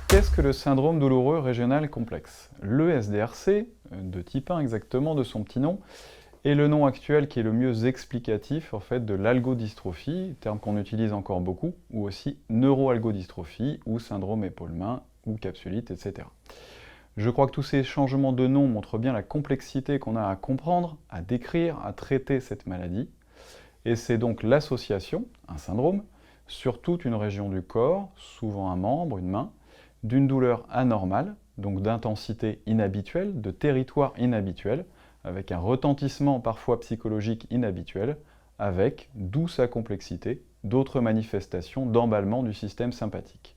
Qu'est-ce que le syndrome douloureux régional complexe? Le SDRC, de type 1 exactement de son petit nom, est le nom actuel qui est le mieux explicatif en fait, de l'algodystrophie, terme qu'on utilise encore beaucoup, ou aussi neuroalgodystrophie, ou syndrome épaule-main, ou capsulite, etc. Je crois que tous ces changements de nom montrent bien la complexité qu'on a à comprendre, à décrire, à traiter cette maladie. Et c'est donc l'association, un syndrome, sur toute une région du corps, souvent un membre, une main, d'une douleur anormale, donc d'intensité inhabituelle, de territoire inhabituel, avec un retentissement parfois psychologique inhabituel, avec, d'où sa complexité, d'autres manifestations d'emballement du système sympathique.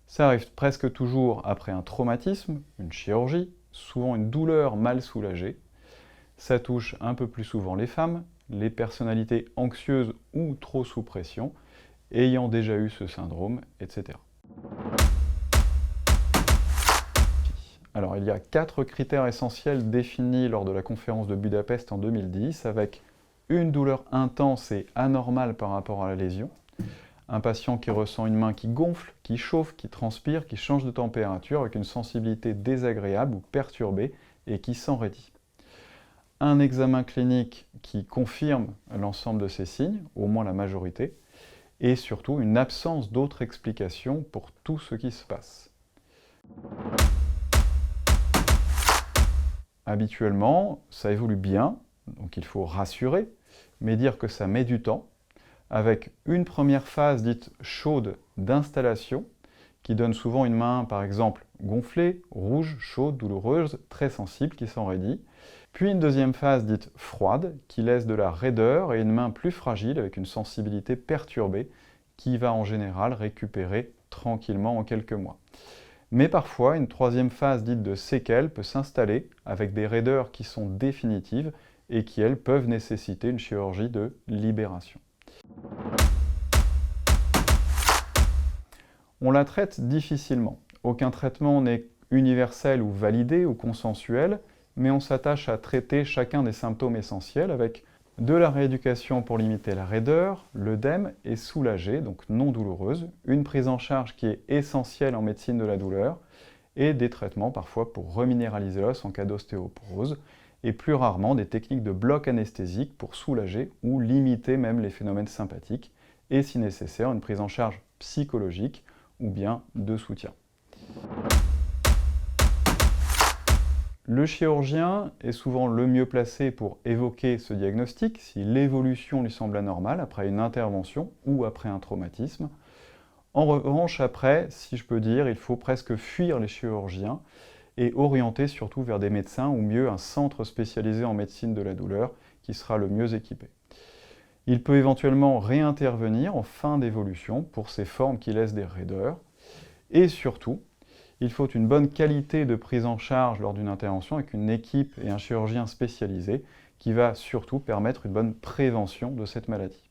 Ça arrive presque toujours après un traumatisme, une chirurgie, souvent une douleur mal soulagée. Ça touche un peu plus souvent les femmes, les personnalités anxieuses ou trop sous pression, ayant déjà eu ce syndrome, etc. Alors, il y a 4 critères essentiels définis lors de la conférence de Budapest en 2010, avec une douleur intense et anormale par rapport à la lésion, un patient qui ressent une main qui gonfle, qui chauffe, qui transpire, qui change de température avec une sensibilité désagréable ou perturbée et qui s'enraidit. Un examen clinique qui confirme l'ensemble de ces signes, au moins la majorité, et surtout une absence d'autres explications pour tout ce qui se passe. Habituellement, ça évolue bien, donc il faut rassurer, mais dire que ça met du temps, avec une première phase dite chaude d'installation, qui donne souvent une main, par exemple, gonflée, rouge, chaude, douloureuse, très sensible, qui s'enraidit, puis une deuxième phase dite froide, qui laisse de la raideur et une main plus fragile, avec une sensibilité perturbée, qui va en général récupérer tranquillement en quelques mois. Mais parfois, une troisième phase dite de séquelles peut s'installer avec des raideurs qui sont définitives et qui, elles, peuvent nécessiter une chirurgie de libération. On la traite difficilement. Aucun traitement n'est universel ou validé ou consensuel, mais on s'attache à traiter chacun des symptômes essentiels avec de la rééducation pour limiter la raideur, l'œdème et soulager, donc non douloureuse, une prise en charge qui est essentielle en médecine de la douleur, et des traitements parfois pour reminéraliser l'os en cas d'ostéoporose, et plus rarement des techniques de bloc anesthésique pour soulager ou limiter même les phénomènes sympathiques, et si nécessaire une prise en charge psychologique ou bien de soutien. Le chirurgien est souvent le mieux placé pour évoquer ce diagnostic si l'évolution lui semble anormale après une intervention ou après un traumatisme. En revanche, après, si je peux dire, il faut presque fuir les chirurgiens et orienter surtout vers des médecins ou mieux un centre spécialisé en médecine de la douleur qui sera le mieux équipé. Il peut éventuellement réintervenir en fin d'évolution pour ces formes qui laissent des raideurs et surtout, il faut une bonne qualité de prise en charge lors d'une intervention avec une équipe et un chirurgien spécialisé qui va surtout permettre une bonne prévention de cette maladie.